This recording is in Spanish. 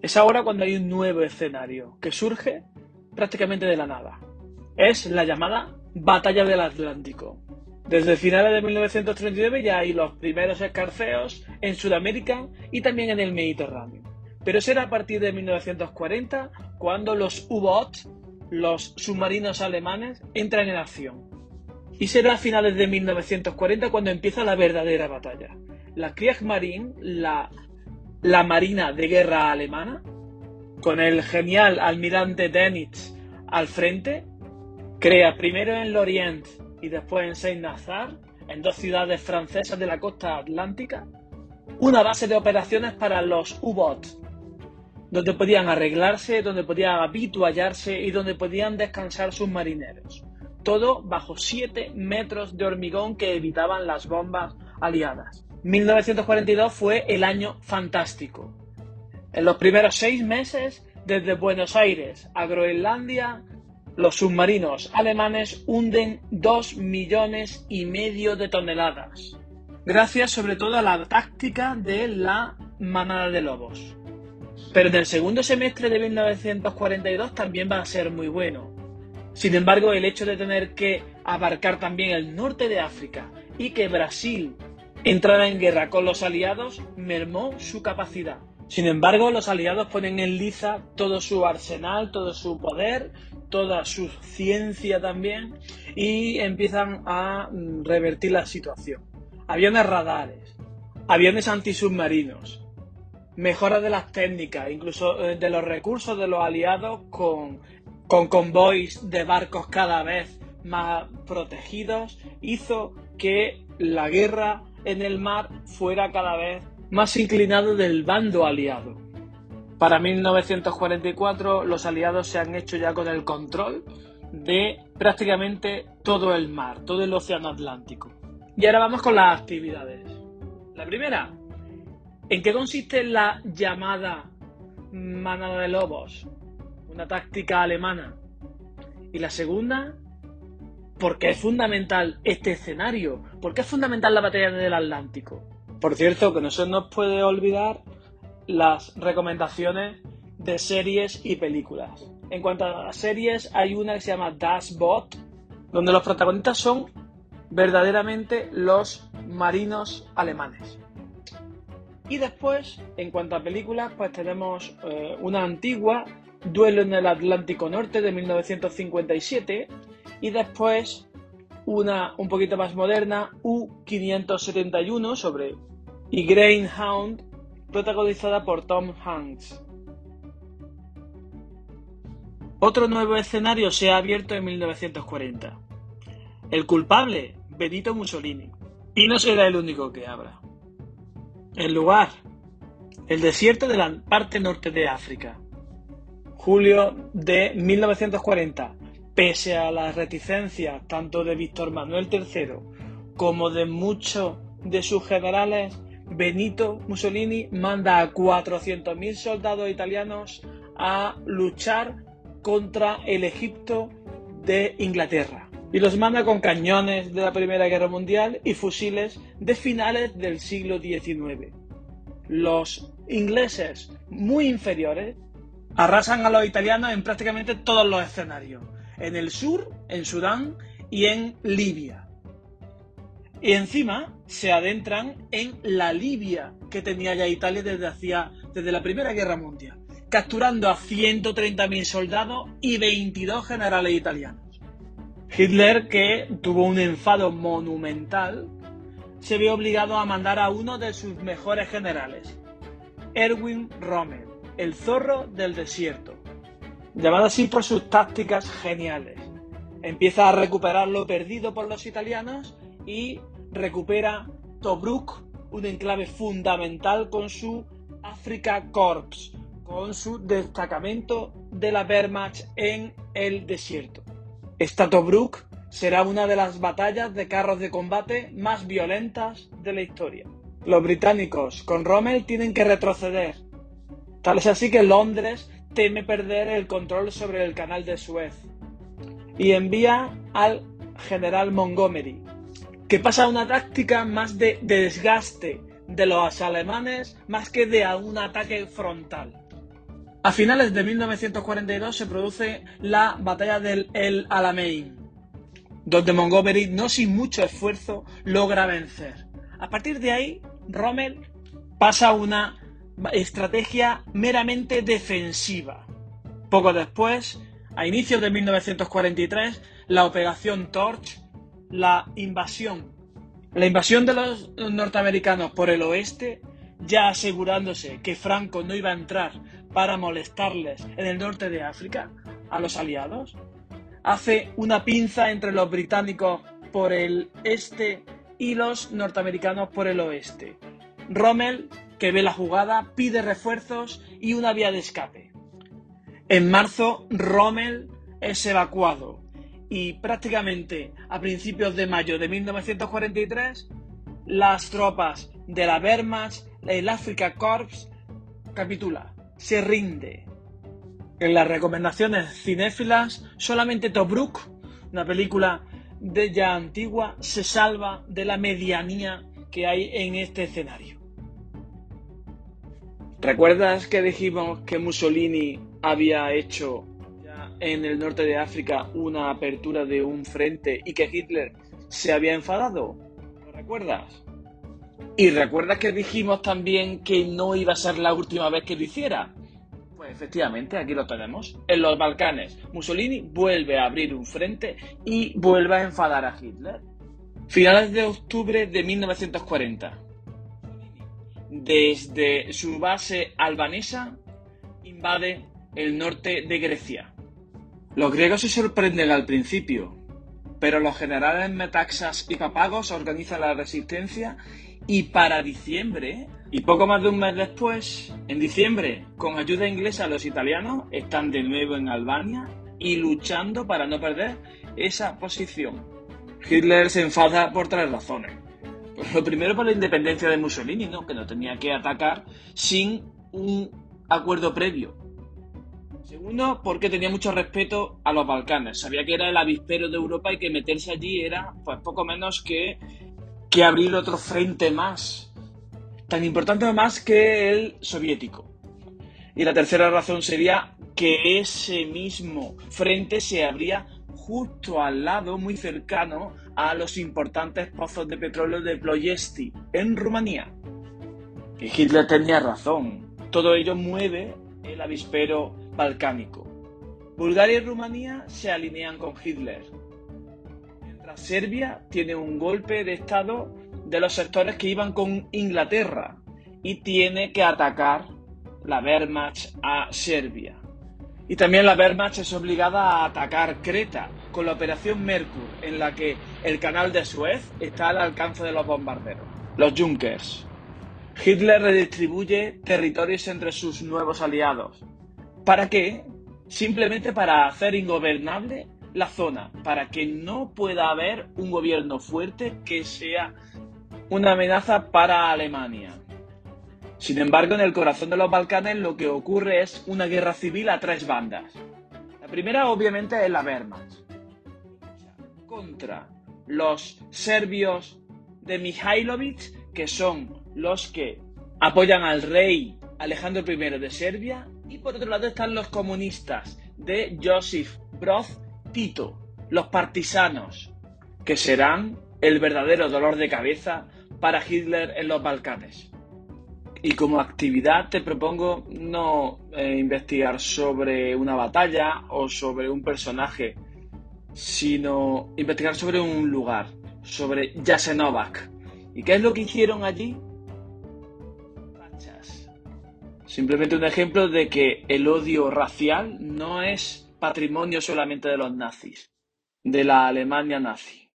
Es ahora cuando hay un nuevo escenario que surge prácticamente de la nada. Es la llamada Batalla del Atlántico. Desde finales de 1939 ya hay los primeros escarceos en Sudamérica y también en el Mediterráneo. Pero será a partir de 1940 cuando los U-Boot, los submarinos alemanes, entran en acción. Y será a finales de 1940 cuando empieza la verdadera batalla. La Kriegsmarine, la Marina de Guerra alemana, con el genial almirante Dönitz al frente, crea primero en Lorient y después en Saint-Nazaire, en dos ciudades francesas de la costa atlántica, una base de operaciones para los U-Boot, donde podían arreglarse, donde podían habituallarse y donde podían descansar sus marineros. Todo bajo 7 metros de hormigón que evitaban las bombas aliadas. 1942 fue el año fantástico. En los primeros 6 meses, desde Buenos Aires a Groenlandia, los submarinos alemanes hunden 2,5 millones de toneladas, gracias sobre todo a la táctica de la manada de lobos. Pero en el segundo semestre de 1942 también va a ser muy bueno. Sin embargo, el hecho de tener que abarcar también el norte de África y que Brasil entrara en guerra con los aliados mermó su capacidad. Sin embargo, los aliados ponen en liza todo su arsenal, todo su poder, toda su ciencia también y empiezan a revertir la situación. Aviones radares, aviones antisubmarinos, mejora de las técnicas, incluso de los recursos de los aliados con convoys de barcos cada vez más protegidos, hizo que la guerra en el mar fuera cada vez más inclinado del bando aliado. Para 1944 los aliados se han hecho ya con el control de prácticamente todo el mar, todo el océano Atlántico. Y ahora vamos con las actividades. La primera, ¿en qué consiste la llamada manada de lobos? Una táctica alemana. Y la segunda, ¿por qué es fundamental este escenario? ¿Por qué es fundamental la batalla del Atlántico? Por cierto, que no se nos puede olvidar las recomendaciones de series y películas. En cuanto a las series, hay una que se llama Das Boot, donde los protagonistas son verdaderamente los marinos alemanes. Y después, en cuanto a películas, pues tenemos una antigua, Duelo en el Atlántico Norte, de 1957, y después una un poquito más moderna, U-571, sobre Greyhound, protagonizada por Tom Hanks. Otro nuevo escenario se ha abierto en 1940. El culpable, Benito Mussolini. Y no será el único que habrá. El lugar, el desierto de la parte norte de África. Julio de 1940. Pese a las reticencias tanto de Víctor Manuel III como de muchos de sus generales, Benito Mussolini manda a 400.000 soldados italianos a luchar contra el Egipto de Inglaterra. Y los manda con cañones de la Primera Guerra Mundial y fusiles de finales del siglo XIX. Los ingleses, muy inferiores, arrasan a los italianos en prácticamente todos los escenarios. En el sur, en Sudán y en Libia. Y encima se adentran en la Libia que tenía ya Italia desde la Primera Guerra Mundial, capturando a 130.000 soldados y 22 generales italianos. Hitler, que tuvo un enfado monumental, se vio obligado a mandar a uno de sus mejores generales, Erwin Rommel, el zorro del desierto, llamado así por sus tácticas geniales. Empieza a recuperar lo perdido por los italianos y recupera Tobruk, un enclave fundamental con su Afrika Korps, con su destacamento de la Wehrmacht en el desierto. Esta Tobruk será una de las batallas de carros de combate más violentas de la historia. Los británicos con Rommel tienen que retroceder. Tal es así que Londres teme perder el control sobre el canal de Suez y envía al general Montgomery, que pasa a una táctica más de desgaste de los alemanes más que de un ataque frontal. A finales de 1942 se produce la batalla del El Alamein, donde Montgomery, no sin mucho esfuerzo, logra vencer. A partir de ahí, Rommel pasa a una estrategia meramente defensiva. Poco después, a inicios de 1943, la Operación Torch, la invasión de los norteamericanos por el oeste, ya asegurándose que Franco no iba a entrar para molestarles en el norte de África, a los aliados, hace una pinza entre los británicos por el este y los norteamericanos por el oeste. Rommel, que ve la jugada, pide refuerzos y una vía de escape. En marzo, Rommel es evacuado y prácticamente a principios de mayo de 1943 las tropas de la Wehrmacht, el Afrika Korps, capitula, se rinde. En las recomendaciones cinéfilas, solamente Tobruk, una película de ya antigua, se salva de la medianía que hay en este escenario. ¿Recuerdas que dijimos que Mussolini había hecho ya en el norte de África una apertura de un frente y que Hitler se había enfadado? ¿Lo recuerdas? ¿Y recuerdas que dijimos también que no iba a ser la última vez que lo hiciera? Pues efectivamente, aquí lo tenemos. En los Balcanes, Mussolini vuelve a abrir un frente y vuelve a enfadar a Hitler. Finales de octubre de 1940. Desde su base albanesa, invade el norte de Grecia. Los griegos se sorprenden al principio, pero los generales Metaxas y Papagos organizan la resistencia y para diciembre, y poco más de un mes después, en diciembre, con ayuda inglesa, los italianos están de nuevo en Albania y luchando para no perder esa posición. Hitler se enfada por 3 razones. Pues lo primero, por la independencia de Mussolini, ¿no? Que no tenía que atacar sin un acuerdo previo. Segundo, porque tenía mucho respeto a los Balcanes. Sabía que era el avispero de Europa y que meterse allí era pues poco menos que abrir otro frente más. Tan importante o más que el soviético. Y la tercera razón sería que ese mismo frente se abría justo al lado, muy cercano a los importantes pozos de petróleo de Ploiesti, en Rumanía. Y Hitler tenía razón. Todo ello mueve el avispero balcánico. Bulgaria y Rumanía se alinean con Hitler. Mientras Serbia tiene un golpe de estado de los sectores que iban con Inglaterra y tiene que atacar la Wehrmacht a Serbia. Y también la Wehrmacht es obligada a atacar Creta con la Operación Merkur, en la que el canal de Suez está al alcance de los bombarderos, los Junkers. Hitler redistribuye territorios entre sus nuevos aliados. ¿Para qué? Simplemente para hacer ingobernable la zona, para que no pueda haber un gobierno fuerte que sea una amenaza para Alemania. Sin embargo, en el corazón de los Balcanes lo que ocurre es una guerra civil a 3 bandas. La primera, obviamente, es la Wehrmacht, contra los serbios de Mihailović, que son los que apoyan al rey Alejandro I de Serbia, y por otro lado están los comunistas de Josip Broz Tito, los partisanos, que serán el verdadero dolor de cabeza para Hitler en los Balcanes. Y como actividad te propongo no investigar sobre una batalla o sobre un personaje, sino investigar sobre un lugar, sobre Jasenovac. ¿Y qué es lo que hicieron allí? Fachas. Simplemente un ejemplo de que el odio racial no es patrimonio solamente de los nazis, de la Alemania nazi.